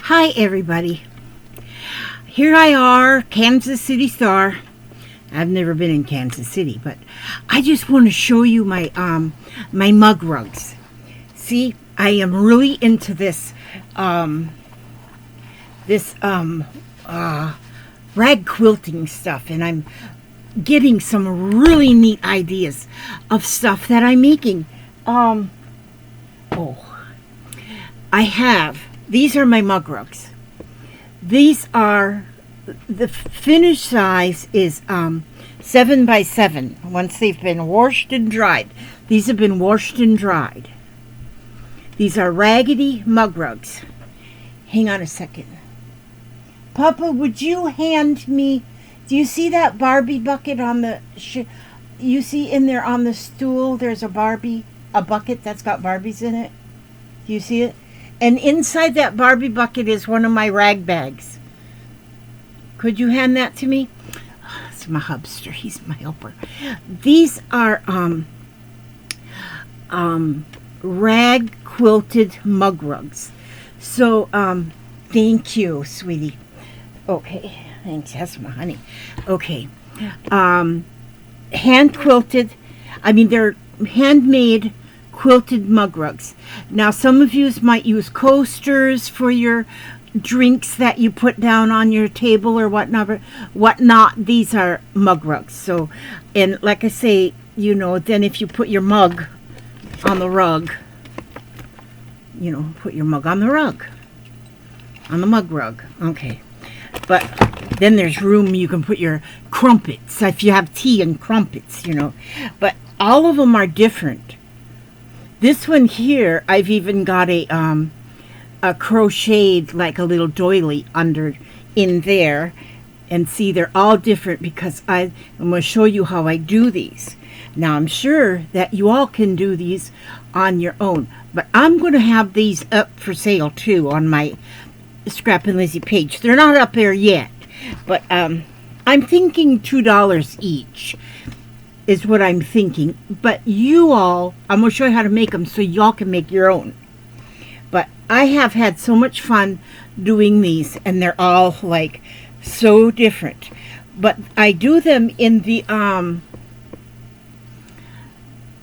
Hi everybody. Here I are, Kansas City Star. I've never been in Kansas City, but I just want to show you my my mug rugs. See, I am really into this rag quilting stuff, and I'm getting some really neat ideas of stuff that I'm making. These are my mug rugs. These are, the finished size is 7 by 7 once they've been washed and dried. These have been washed and dried. These are raggedy mug rugs. Hang on a second. Papa, would you hand me, do you see that Barbie bucket on the, you see in there on the stool, there's a bucket that's got Barbies in it? Do you see it? And inside that Barbie bucket is one of my rag bags. Could you hand that to me? Oh, it's my hubster. He's my helper. These are rag quilted mug rugs. So thank you, sweetie. Okay, thanks. That's my honey. Okay, hand quilted. They're handmade quilted mug rugs. Now, some of you might use coasters for your drinks that you put down on your table or whatnot. These are mug rugs. So, and like I say, then if you put your mug on the rug, put your mug on the rug, on the mug rug. Okay. But then there's room you can put your crumpets, if you have tea and crumpets, But all of them are different. This one here, I've even got a crocheted, like a little doily under in there. And see, they're all different because I'm going to show you how I do these. Now, I'm sure that you all can do these on your own. But I'm going to have these up for sale, too, on my Scrap and Lizzie page. They're not up there yet. But I'm thinking $2 each. Is what I'm thinking. But you all, I'm going to show you how to make them so y'all can make your own. But I have had so much fun doing these, and they're all like so different. But I do them in the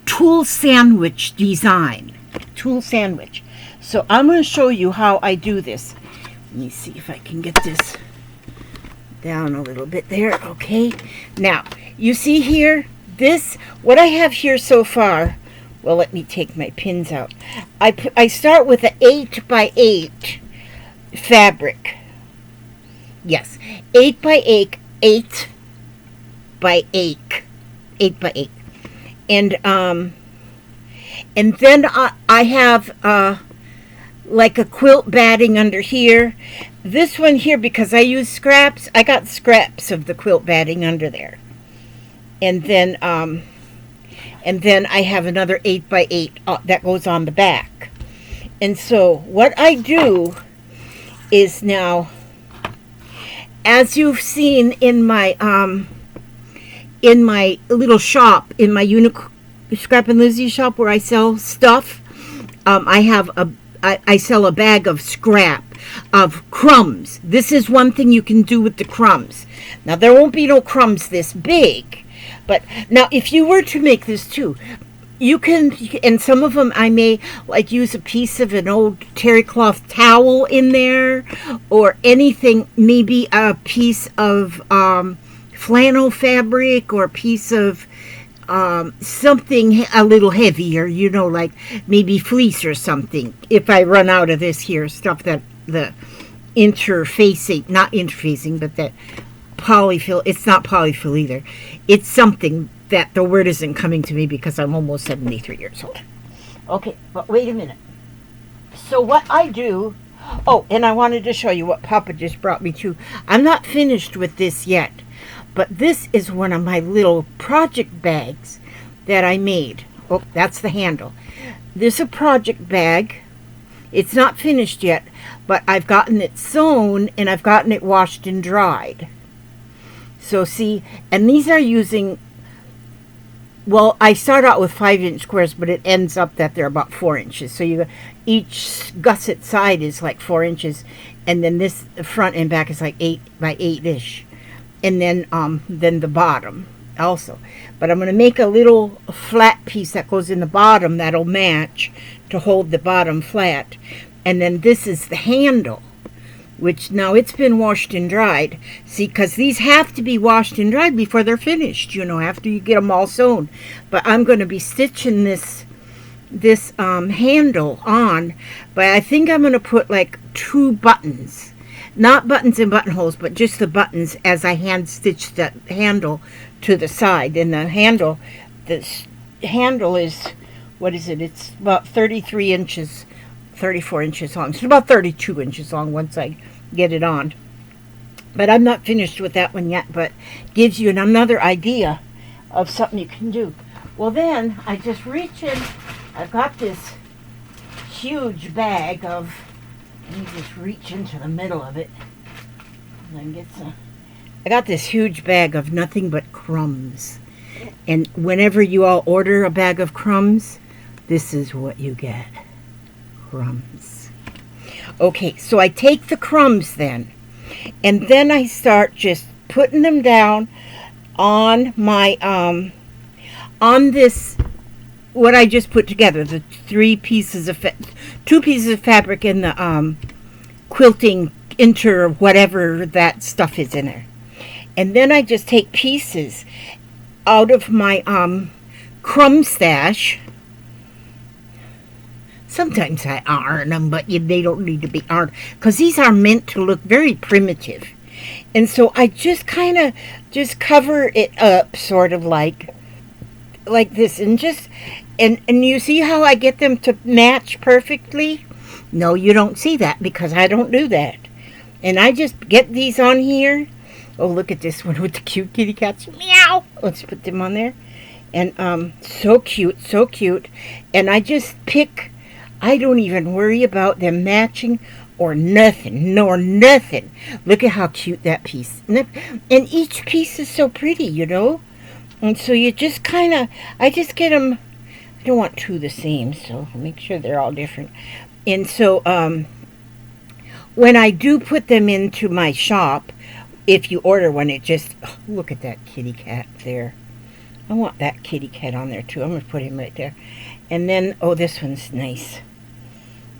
Tulle sandwich design. Tulle sandwich. So I'm going to show you how I do this. Let me see if I can get this down a little bit there. Okay. Now, you see here, what I have here so far, well, let me take my pins out. I start with an 8 by 8 fabric. Yes, 8 by 8, 8 by 8, 8 by 8. And then I have like a quilt batting under here. This one here, because I use scraps, I got scraps of the quilt batting under there. And then I have another 8 by 8 that goes on the back. And so what I do is now, as you've seen in my little shop, in my Scrap and Lizzie shop where I sell stuff, I sell a bag of scrap of crumbs. This is one thing you can do with the crumbs. Now, there won't be no crumbs this big. But now, if you were to make this too, you can, and some of them I may like use a piece of an old terry cloth towel in there, or anything, maybe a piece of flannel fabric, or a piece of something a little heavier, like maybe fleece or something. If I run out of this here stuff, that the not interfacing, but that polyfill, it's not polyfill either. It's something that the word isn't coming to me because I'm almost 73 years old. Okay, but wait a minute. So what I do, and I wanted to show you what Papa just brought me to. I'm not finished with this yet, but this is one of my little project bags that I made. Oh, that's the handle. This is a project bag. It's not finished yet, but I've gotten it sewn and I've gotten it washed and dried. So see, and these are using, well, I start out with 5-inch squares, but it ends up that they're about 4 inches. So each gusset side is like 4 inches, and then this front and back is like 8 by 8-ish, and then the bottom also. But I'm going to make a little flat piece that goes in the bottom that'll match to hold the bottom flat. And then this is the handle, which now it's been washed and dried. See, because these have to be washed and dried before they're finished, you know, after you get them all sewn. But I'm going to be stitching this handle on, but I think I'm going to put like 2 buttons. Not buttons and buttonholes, but just the buttons as I hand stitch the handle to the side. And the handle is, what is it? It's about 33 inches, 34 inches long. It's about 32 inches long once I get it on. But I'm not finished with that one yet, but gives you another idea of something you can do. Well, then I just reach in. I've got this huge bag of, let me just reach into the middle of it and then get some. I got this huge bag of nothing but crumbs. And whenever you all order a bag of crumbs, this is what you get. Crumbs. Okay, so I take the crumbs then, and then I start just putting them down on my, on this, what I just put together, the 2 pieces of fabric and the quilting whatever that stuff is in there. And then I just take pieces out of my crumb stash. Sometimes I iron them, but they don't need to be ironed, because these are meant to look very primitive. And so I just kind of just cover it up, sort of like this, and you see how I get them to match perfectly? No, you don't see that, because I don't do that. And I just get these on here. Oh, look at this one with the cute kitty cats. Meow! Let's put them on there. And so cute, so cute. And I just pick, I don't even worry about them matching or nothing, nor nothing. Look at how cute that piece. And each piece is so pretty, you know? And so you just kind of, I just get them, I don't want 2 the same, so make sure they're all different. And so when I do put them into my shop, if you order one, it just, oh, look at that kitty cat there. I want that kitty cat on there too. I'm going to put him right there. And then, oh, this one's nice.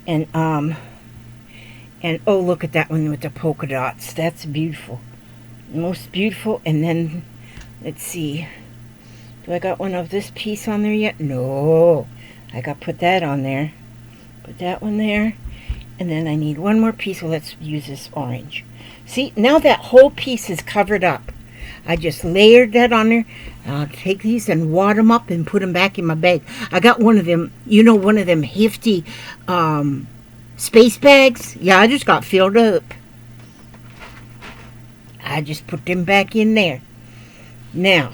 And oh, look at that one with the polka dots. That's beautiful. Most beautiful. And then, let's see. Do I got one of this piece on there yet? No. I got to put that on there. Put that one there. And then I need one more piece. Well, let's use this orange. See, now that whole piece is covered up. I just layered that on there. I'll take these and wad them up and put them back in my bag. I got one of them, you know, one of them hefty space bags. Yeah, I just got filled up. I just put them back in there. Now,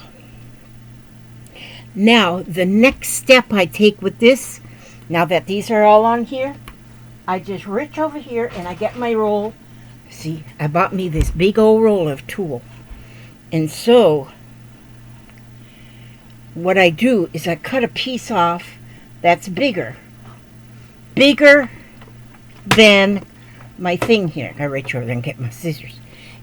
the next step I take with this, now that these are all on here, I just reach over here and I get my roll. See, I bought me this big old roll of Tulle. And so, what I do is I cut a piece off that's bigger. Bigger than my thing here. I reach over there and get my scissors.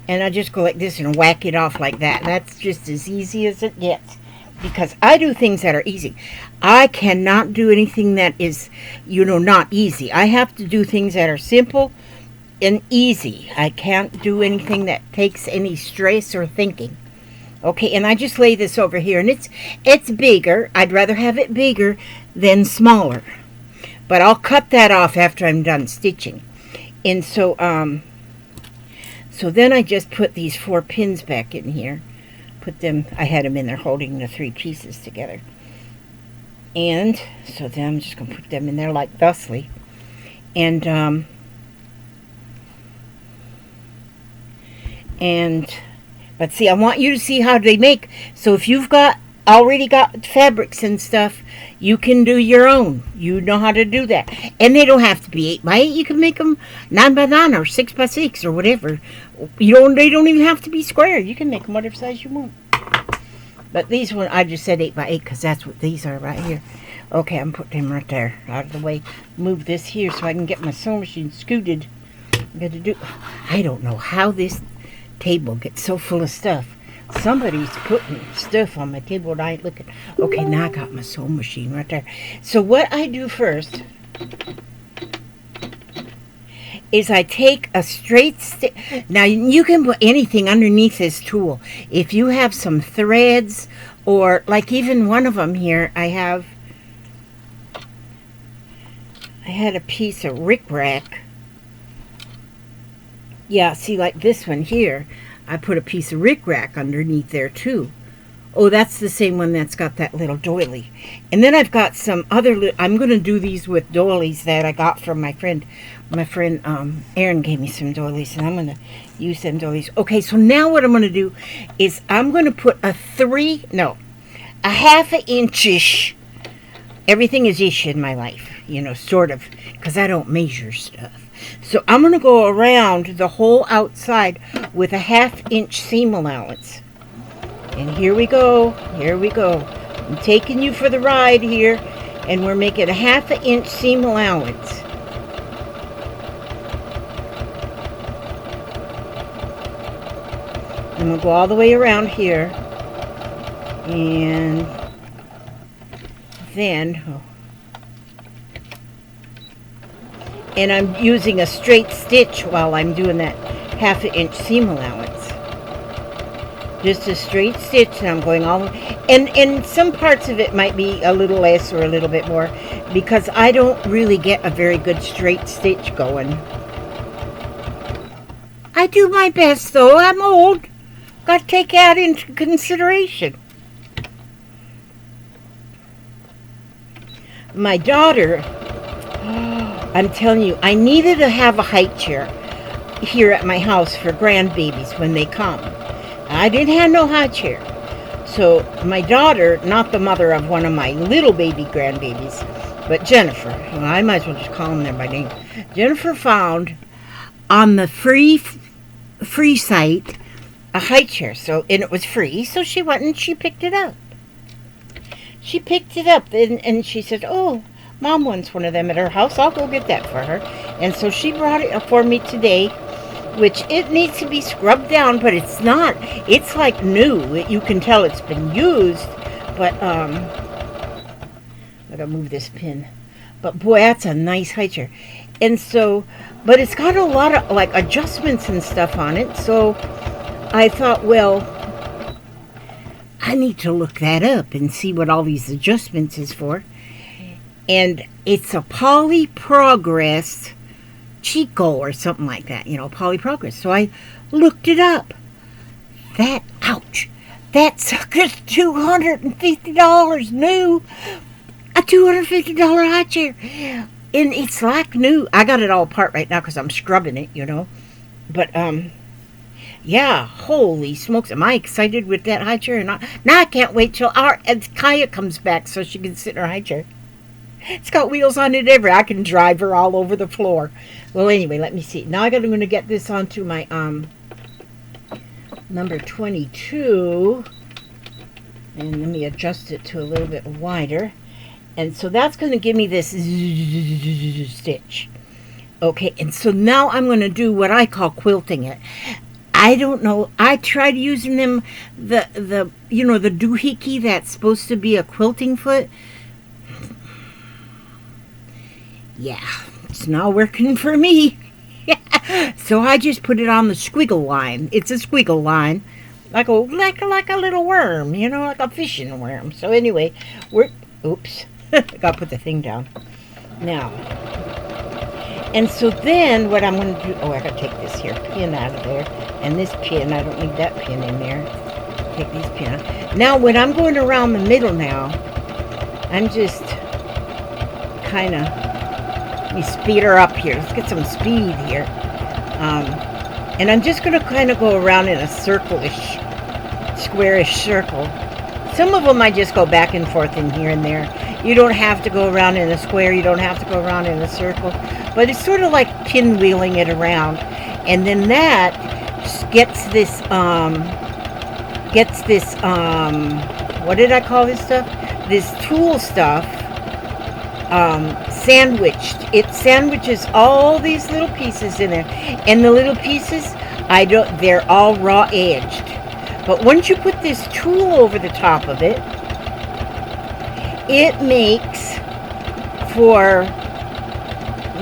And I just go like this and whack it off like that. That's just as easy as it gets. Because I do things that are easy. I cannot do anything that is, you know, not easy. I have to do things that are simple and easy. I can't do anything that takes any stress or thinking. Okay, and I just lay this over here, and it's bigger. I'd rather have it bigger than smaller. But I'll cut that off after I'm done stitching. And so, so then I just put these 4 pins back in here. Put them, I had them in there holding the 3 pieces together. And so then I'm just going to put them in there like thusly. And but see, I want you to see how they make. So if you've already got fabrics and stuff, you can do your own. You know how to do that. And they don't have to be 8 by 8. You can make them 9 by 9 or 6 by 6 or whatever. They don't even have to be square. You can make them whatever size you want. But these one, I just said 8 by 8 because that's what these are right here. Okay, I'm putting him right there, out of the way. Move this here so I can get my sewing machine scooted. I don't know how this table gets so full of stuff. Somebody's putting stuff on my table and I ain't looking. Okay, now I got my sewing machine right there. So what I do first is I take a straight stitch. Now you can put anything underneath this tool. If you have some threads, or like even one of them here, I had a piece of rickrack. Yeah, see, like this one here, I put a piece of rickrack underneath there too. Oh, that's the same one that's got that little doily. And then I've got some other, I'm going to do these with doilies that I got from my friend. My friend Erin gave me some doilies, and I'm going to use them doilies. Okay, so now what I'm going to do is I'm going to put a half an inch-ish. Everything is ish in my life, you know, sort of, because I don't measure stuff. So I'm going to go around the whole outside with a half-inch seam allowance. And here we go, here we go. I'm taking you for the ride here, and we're making a half an inch seam allowance. I'm going to go all the way around here, and then, and I'm using a straight stitch while I'm doing that half an inch seam allowance. Just a straight stitch, and I'm going all the way. And some parts of it might be a little less or a little bit more, because I don't really get a very good straight stitch going. I do my best, though. I'm old. Got to take that into consideration. My daughter, I'm telling you, I needed to have a high chair here at my house for grandbabies when they come. I didn't have no high chair. So my daughter, not the mother of one of my little baby grandbabies, but Jennifer, well, I might as well just call them there by name. Jennifer found on the free site a high chair, and it was free, so she went and she picked it up. She picked it up, and she said, "Oh, Mom wants one of them at her house. I'll go get that for her." And so she brought it for me today, which it needs to be scrubbed down, but it's not. It's like new. You can tell it's been used, but I gotta move this pin. But boy, that's a nice high chair. And so, but it's got a lot of like adjustments and stuff on it. So I thought, well, I need to look that up and see what all these adjustments is for. And it's a Poly Progress Chico or something like that, you know, Poly Progress. So I looked it up. Ouch, that sucker's $250 new. A $250 high chair. And it's like new. I got it all apart right now because I'm scrubbing it, you know. But, yeah, holy smokes. Am I excited with that high chair or not? Now I can't wait till Kaya comes back so she can sit in her high chair. It's got wheels on it everywhere. I can drive her all over the floor. Well, anyway, let me see. Now I'm going to get this onto my number 22. And let me adjust it to a little bit wider. And so that's going to give me this stitch. Okay, and so now I'm going to do what I call quilting it. I don't know. I tried using them, the you know, the doohickey that's supposed to be a quilting foot. Yeah, it's not working for me. So I just put it on the squiggle line. It's a squiggle line, like a little worm, you know, like a fishing worm. So anyway, oops, I gotta put the thing down now. And so then what I'm going to do, I got to take this here pin out of there. And this pin, I don't need that pin in there. Take these pin out. Now when I'm going around the middle now, I'm just kind of, let me speed her up here. Let's get some speed here. And I'm just going to kind of go around in a circle-ish, squarish circle. Some of them I just go back and forth in here and there. You don't have to go around in a square. You don't have to go around in a circle. But it's sort of like pinwheeling it around. And then that gets this, what did I call this stuff? This tulle stuff sandwiched. It sandwiches all these little pieces in there, and the little pieces, they're all raw edged. But once you put this tulle over the top of it, it makes for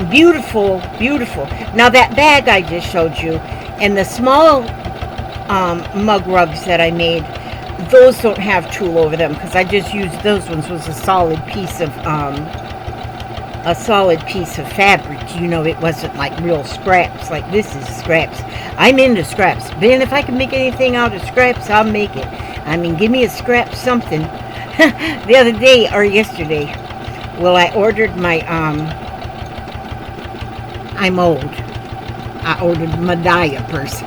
beautiful, beautiful. Now that bag I just showed you, and the small mug rugs that I made, those don't have tulle over them because I just used those ones. Was a solid piece of fabric. You know, it wasn't like real scraps. Like this is scraps. I'm into scraps. Man, if I can make anything out of scraps, I'll make it. I mean, give me a scrap something. The other day or yesterday, well, I ordered my I'm old. I ordered Medea purse,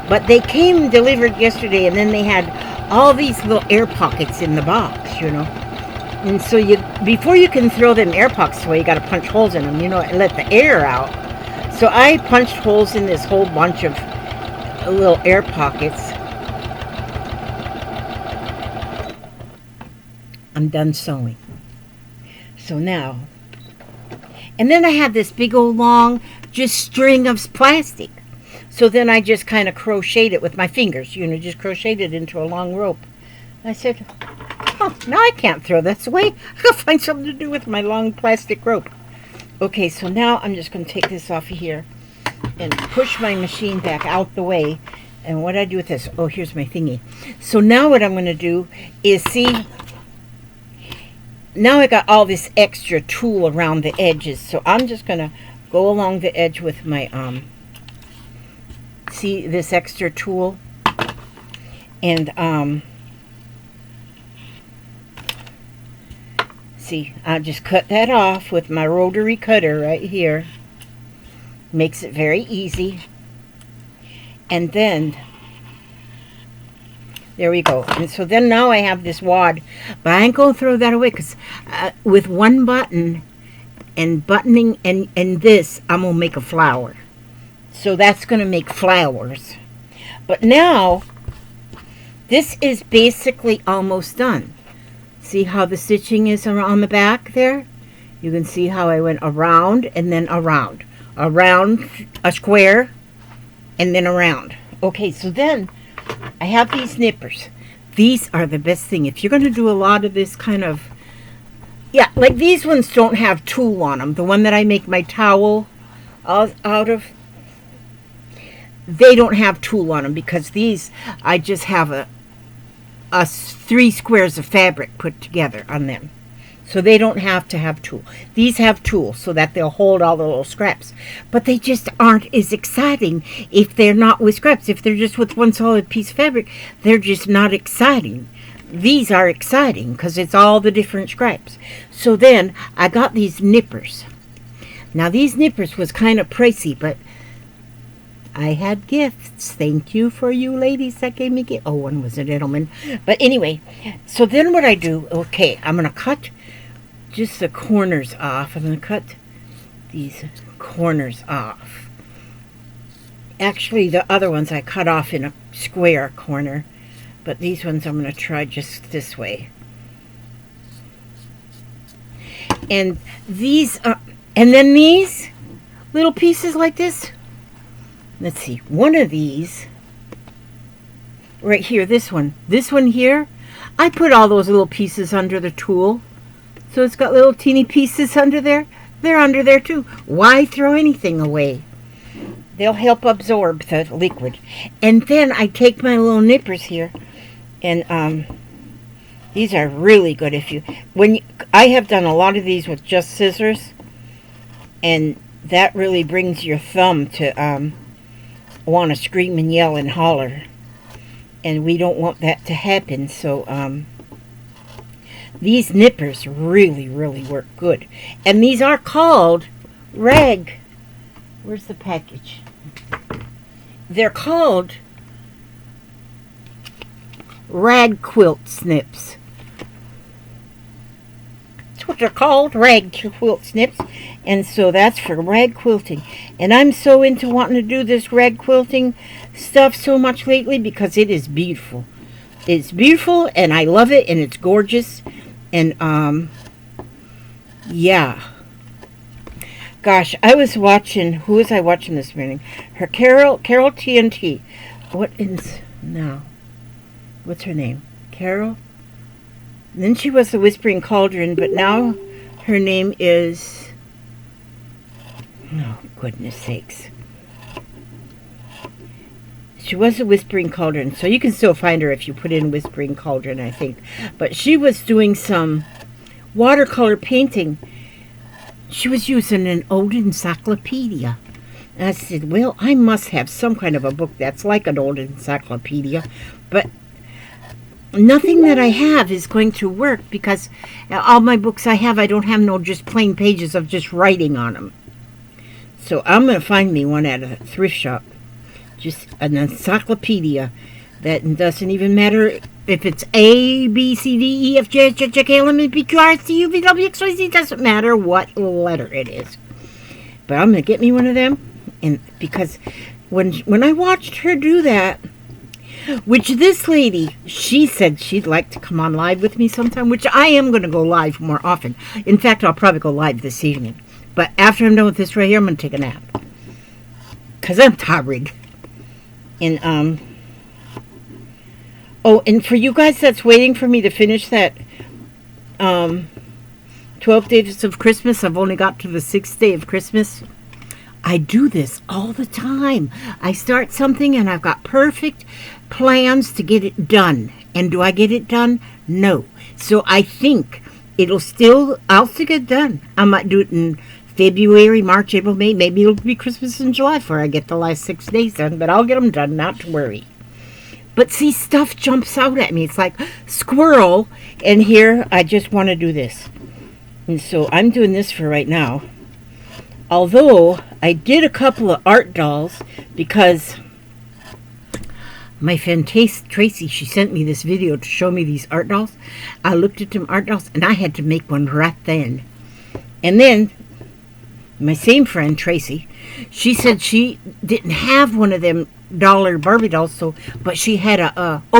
but they came delivered yesterday, and then they had all these little air pockets in the box, you know. And so before you can throw them air pockets away, you got to punch holes in them, you know, and let the air out. So I punched holes in this whole bunch of little air pockets. I'm done sewing. So now, and then I have this big old long just string of plastic. So then I just kind of crocheted it with my fingers, you know, just crocheted it into a long rope. I said, oh, now I can't throw this away. I'll find something to do with my long plastic rope. Okay, so now I'm just going to take this off of here and push my machine back out the way. And what I do with this, oh, here's my thingy. So now what I'm going to do is, see, now I got all this extra tulle around the edges. So I'm just going to go along the edge with my, see this extra tulle? And, see, I'll just cut that off with my rotary cutter right here. Makes it very easy. And then, there we go. And so then now I have this wad, but I ain't going to throw that away because with one button and buttoning and this, I'm going to make a flower. So that's going to make flowers. But now, this is basically almost done. See how the stitching is on the back there? You can see how I went around and then around. Around a square and then around. Okay, so then I have these nippers. These are the best thing. If you're going to do a lot of this kind of, yeah, like these ones don't have tulle on them. The one that I make my towel out of, they don't have tulle on them because these, I just have a 3 squares of fabric put together on them. So they don't have to have tulle. These have tulle so that they'll hold all the little scraps. But they just aren't as exciting if they're not with scraps. If they're just with one solid piece of fabric, they're just not exciting. These are exciting because it's all the different scraps. So then I got these nippers. Now these nippers was kind of pricey, but I had gifts. Thank you for you ladies that gave me gifts. Oh, one was a gentleman. But anyway, so then what I do, okay, I'm going to cut just the corners off. I'm going to cut these corners off. Actually, the other ones I cut off in a square corner. But these ones I'm going to try just this way. And these are, and then these little pieces like this. Let's see, one of these, right here, this one here, I put all those little pieces under the tulle. So it's got little teeny pieces under there. They're under there too. Why throw anything away? They'll help absorb the liquid. And then I take my little nippers here, and these are really good I have done a lot of these with just scissors, and that really brings your thumb to want to scream and yell and holler, and we don't want that to happen. So these nippers really work good, and these are called rag, where's the package? They're called rag quilt snips. That's what they're called, rag quilt snips. And so that's for rag quilting. And I'm so into wanting to do this rag quilting stuff so much lately because it is beautiful. It's beautiful and I love it and it's gorgeous. And Yeah. Gosh, I was watching, who was I watching this morning? Her Carol TNT. What is, no. What's her name? Carol? Then she was the Whispering Cauldron, but now her name is, oh, goodness sakes. She was a Whispering Cauldron, so you can still find her if you put in Whispering Cauldron, I think. But she was doing some watercolor painting. She was using an old encyclopedia. And I said, well, I must have some kind of a book that's like an old encyclopedia. But nothing that I have is going to work because all my books I have, I don't have no just plain pages of just writing on them. So I'm going to find me one at a thrift shop. Just an encyclopedia that doesn't even matter if it's A, B, C, D, E, F, G, H, I, J, K, L, M, N, P, Q, R, S, T, U, V, W, X, Y, Z. Doesn't matter what letter it is. But I'm going to get me one of them. And because when I watched her do that, which this lady, she said she'd like to come on live with me sometime, which I am going to go live more often. In fact, I'll probably go live this evening. But after I'm done with this right here, I'm going to take a nap. Because I'm tired. And, oh, and for you guys that's waiting for me to finish that 12 Days of Christmas, I've only got to the 6th day of Christmas. I do this all the time. I start something and I've got perfect plans to get it done. And do I get it done? No. So I think I'll still get it done. I might do it in February, March, April, May. Maybe it'll be Christmas in July before I get the last 6 days done. But I'll get them done, not to worry. But see, stuff jumps out at me. It's like squirrel. And here, I just want to do this. And so I'm doing this for right now. Although I did a couple of art dolls because my friend Tracy, she sent me this video to show me these art dolls. I looked at them art dolls and I had to make one right then. And then my same friend Tracy, she said she didn't have one of them dollar Barbie dolls, but she had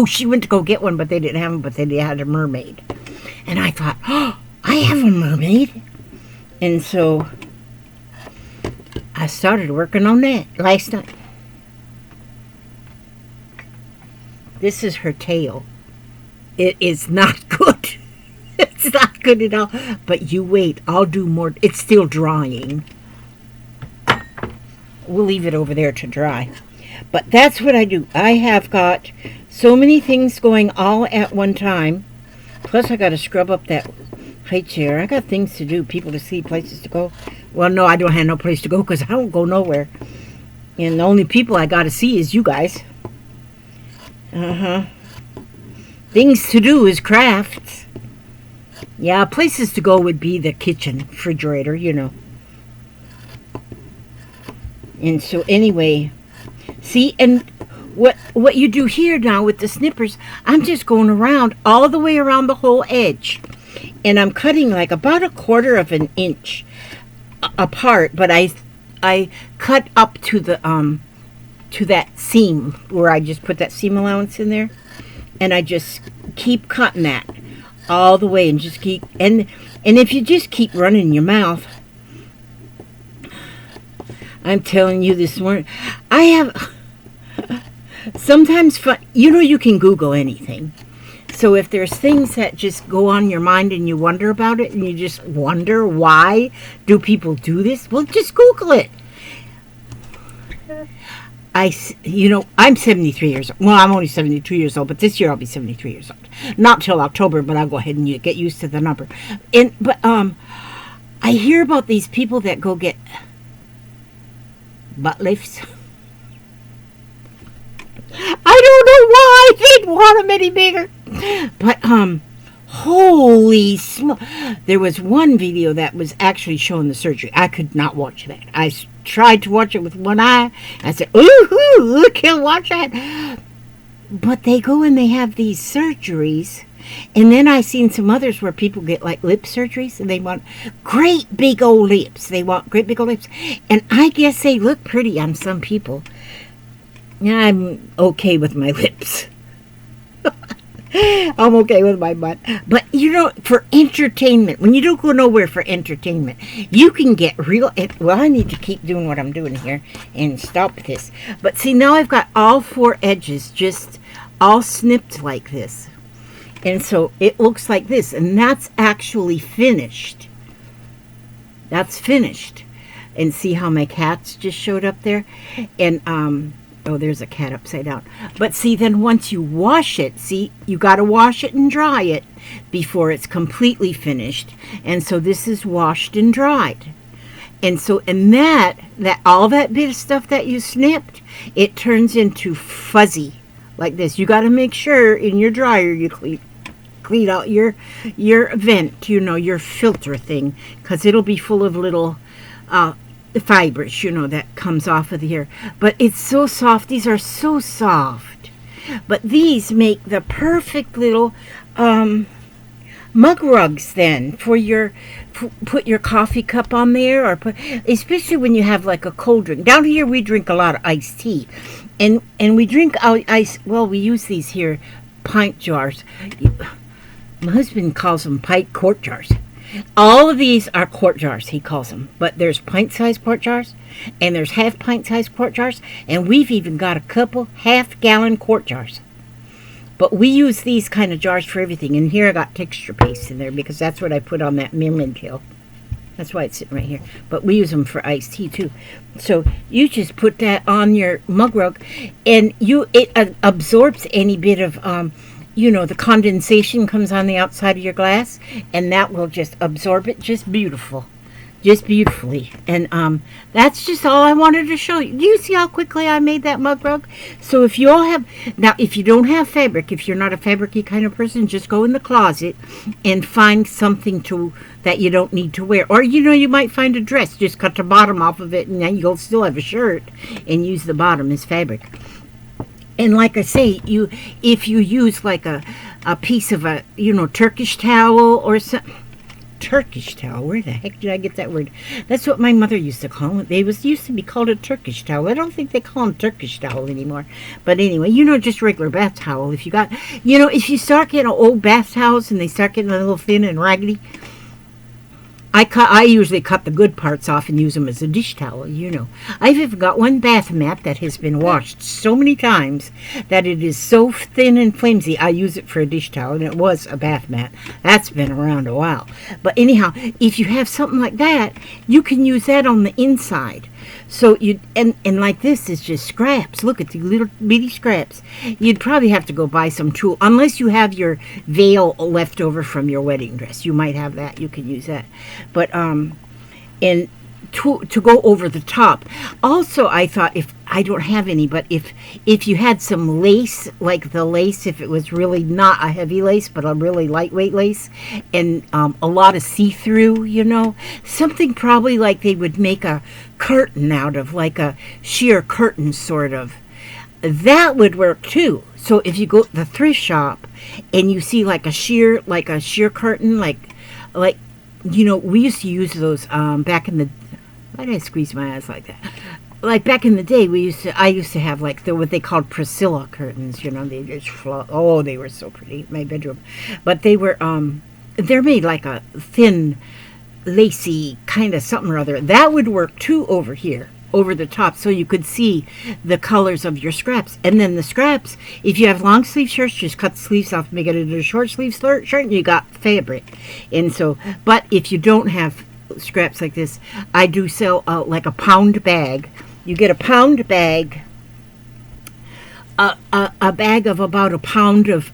she went to go get one, but they didn't have them, but they had a mermaid. And I thought, oh, I have a mermaid. And so I started working on that last night. This is her tail. It is not good. It's not good at all. But you wait. I'll do more. It's still drying. We'll leave it over there to dry. But that's what I do. I have got so many things going all at one time. Plus I got to scrub up that high chair. I got things to do. People to see. Places to go. Well, no, I don't have no place to go because I don't go nowhere. And the only people I got to see is you guys. Things to do is crafts. Yeah, places to go would be the kitchen, refrigerator, you know. And so anyway, see, and what you do here now with the snippers, I'm just going around all the way around the whole edge. And I'm cutting like about 1/4 of an inch apart, but I cut up to the to that seam where I just put that seam allowance in there, and I just keep cutting that all the way and just keep and if you just keep running your mouth, I'm telling you this morning, I have sometimes fun, you know, you can Google anything. So if there's things that just go on your mind and you wonder about it and you just wonder why do people do this, well, just Google it. I'm 73 years old. Well, I'm only 72 years old, but this year I'll be 73 years old. Not till October, but I'll go ahead and get used to the number. But I hear about these people that go get butt lifts. I don't know why they'd want them any bigger. But, holy smoke. There was one video that was actually showing the surgery. I could not watch that. I tried to watch it with one eye. I said, ooh, I can't watch that. But they go and they have these surgeries. And then I seen some others where people get like lip surgeries and they want great big old lips. They want great big old lips. And I guess they look pretty on some people. I'm okay with my lips. I'm okay with my butt. But you know, for entertainment, when you don't go nowhere for entertainment, you can get real. Well, I need to keep doing what I'm doing here and stop this. But see, now I've got all 4 edges just all snipped like this. And so it looks like this. And that's actually finished. That's finished. And see how my cats just showed up there? And, oh, there's a cat upside down. But see, then once you wash it, see, you got to wash it and dry it before it's completely finished. And so this is washed and dried. And so, and that all that bit of stuff that you snipped, it turns into fuzzy like this. You got to make sure in your dryer you clean out your vent, you know, your filter thing, because it'll be full of little fibers, you know, that comes off of here. But it's so soft. These are so soft. But these make the perfect little mug rugs then for your put your coffee cup on there, or put, especially when you have like a cold drink. Down here we drink a lot of iced tea, and we drink ice. Well, we use these here pint jars. My husband calls them quart jars. All of these are quart jars, he calls them. But there's pint-sized quart jars, and there's half pint-sized quart jars, and we've even got a couple half-gallon quart jars. But we use these kind of jars for everything. And here I got texture paste in there because that's what I put on that Mirman tail. That's why it's sitting right here. But we use them for iced tea too. So you just put that on your mug rug, and it absorbs any bit of you know, the condensation comes on the outside of your glass, and that will just absorb it just beautifully. And that's just all I wanted to show you. Do you see how quickly I made that mug rug? So if you all have, now if you don't have fabric, if you're not a fabricy kind of person, just go in the closet and find something that you don't need to wear. Or, you know, you might find a dress, just cut the bottom off of it, and then you'll still have a shirt and use the bottom as fabric. And like I say, if you use like a piece of a, you know, Turkish towel or something. Turkish towel, where the heck did I get that word? That's what my mother used to call it. They used to be called a Turkish towel. I don't think they call them Turkish towel anymore. But anyway, you know, just regular bath towel. If you got, you know, if you start getting old bath towels and they start getting a little thin and raggedy, I usually cut the good parts off and use them as a dish towel, you know. I've even got one bath mat that has been washed so many times that it is so thin and flimsy, I use it for a dish towel, and it was a bath mat. That's been around a while. But anyhow, if you have something like that, you can use that on the inside. So and like this is just scraps. Look at the little bitty scraps. You'd probably have to go buy some tulle, unless you have your veil left over from your wedding dress. You might have that. You can use that. But and to go over the top. Also, I thought, if I don't have any, but if you had some lace, like the lace, if it was really not a heavy lace, but a really lightweight lace, and a lot of see-through, you know, something probably like they would make a curtain out of, like a sheer curtain sort of, that would work too. So if you go to the thrift shop and you see like a sheer curtain, like you know, we used to use those back in the, why did I squeeze my eyes like that? Like back in the day, I used to have like what they called Priscilla curtains. You know, they just they were so pretty in my bedroom. But they were they're made like a thin, lacy kind of something or other. That would work too over here, over the top, so you could see the colors of your scraps. And then the scraps, if you have long sleeve shirts, just cut the sleeves off, make it into a short sleeve shirt, and you got fabric. And so, but if you don't have scraps like this, I do sell like a pound bag. You get a pound bag, a bag of about a pound of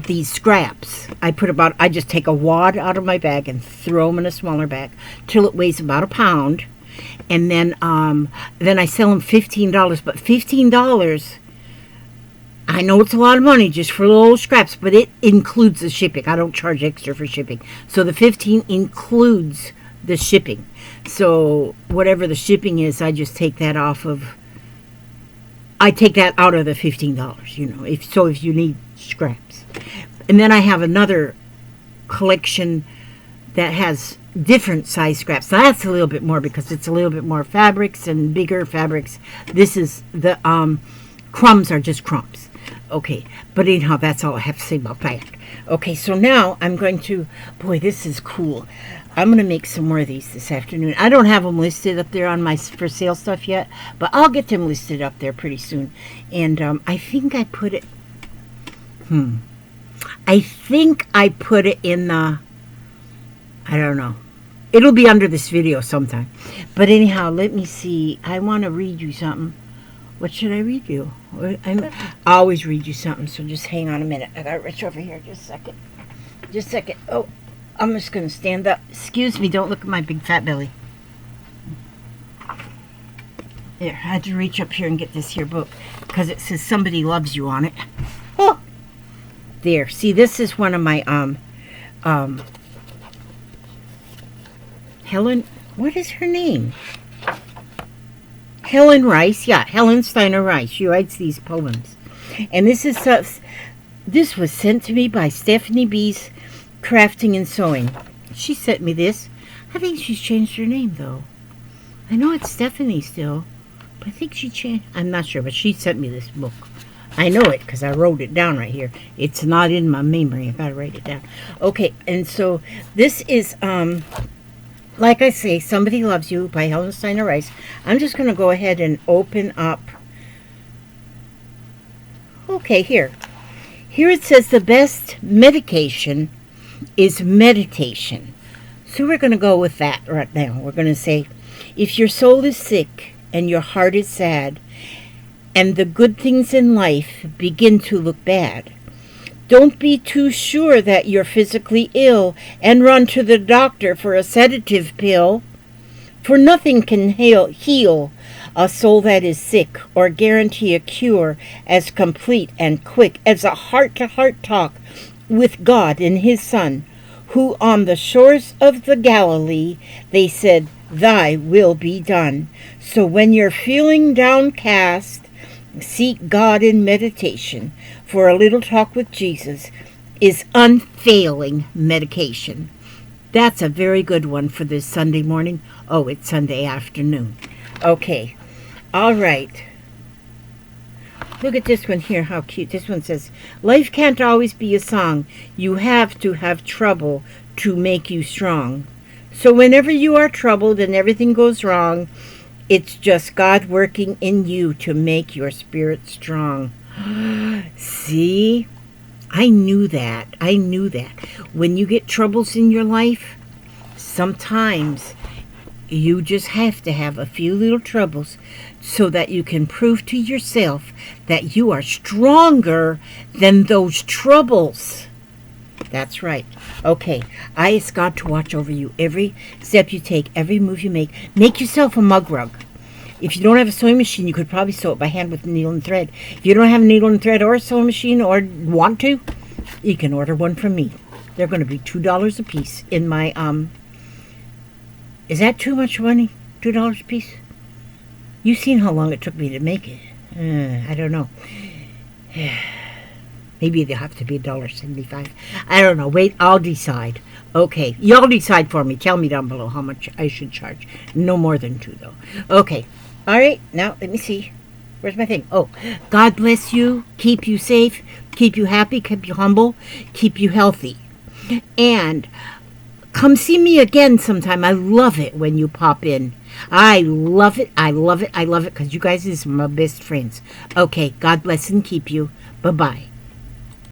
these scraps. I just take a wad out of my bag and throw them in a smaller bag till it weighs about a pound, and then I sell them $15. But $15, I know it's a lot of money just for little scraps, but it includes the shipping. I don't charge extra for shipping, so the $15 includes the shipping. So whatever the shipping is, I just take that out of the $15, you know, if you need scraps. And then I have another collection that has different size scraps. That's a little bit more because it's a little bit more fabrics and bigger fabrics. This is the crumbs are just crumbs. Okay, but anyhow, that's all I have to say about that. Okay, so now I'm going to, boy, this is cool. I'm going to make some more of these this afternoon. I don't have them listed up there on my for sale stuff yet, but I'll get them listed up there pretty soon. And I think I put it, I think I put it in the, I don't know. It'll be under this video sometime. But anyhow, let me see. I want to read you something. What should I read you? I always read you something, so just hang on a minute. I got to reach over here just a second. Just a second. Oh, I'm just going to stand up. Excuse me, don't look at my big fat belly. There, I had to reach up here and get this here book because it says Somebody Loves You on it. Oh, there. See, this is one of my, Helen, what is her name? Helen Rice, yeah, Helen Steiner Rice. She writes these poems. And this is this was sent to me by Stephanie B's Crafting and Sewing. She sent me this. I think she's changed her name, though. I know it's Stephanie still, but I think she changed. I'm not sure, but she sent me this book. I know it because I wrote it down right here. It's not in my memory. I gotta write it down. Okay, and so this is like I say, Somebody Loves You by Helen Steiner Rice. I'm just going to go ahead and open up. Okay, here. Here it says the best medication is meditation. So we're going to go with that right now. We're going to say, if your soul is sick and your heart is sad, and the good things in life begin to look bad, don't be too sure that you're physically ill and run to the doctor for a sedative pill. For nothing can heal a soul that is sick or guarantee a cure as complete and quick as a heart-to-heart talk with God and His Son, who on the shores of the Galilee they said, "Thy will be done." So when you're feeling downcast, seek God in meditation, for a little talk with Jesus is unfailing medication. That's a very good one for this Sunday morning. Oh, it's Sunday afternoon. Okay. All right. Look at this one here, how cute. This one says, life can't always be a song. You have to have trouble to make you strong. So whenever you are troubled and everything goes wrong, it's just God working in you to make your spirit strong. See? I knew that. I knew that. When you get troubles in your life, sometimes you just have to have a few little troubles so that you can prove to yourself that you are stronger than those troubles. That's right. Okay, I ask God to watch over you every step you take, every move you make. Make yourself a mug rug. If you don't have a sewing machine, you could probably sew it by hand with needle and thread. If you don't have a needle and thread or a sewing machine or want to, you can order one from me. They're going to be $2 a piece in my, is that too much money? $2 a piece? You've seen how long it took me to make it. I don't know. Maybe they'll have to be $1.75. I don't know. Wait, I'll decide. Okay, y'all decide for me. Tell me down below how much I should charge. No more than $2, though. Okay. All right. Now, let me see. Where's my thing? Oh, God bless you. Keep you safe. Keep you happy. Keep you humble. Keep you healthy. And come see me again sometime. I love it when you pop in. I love it. I love it. I love it because you guys is my best friends. Okay. God bless and keep you. Bye-bye.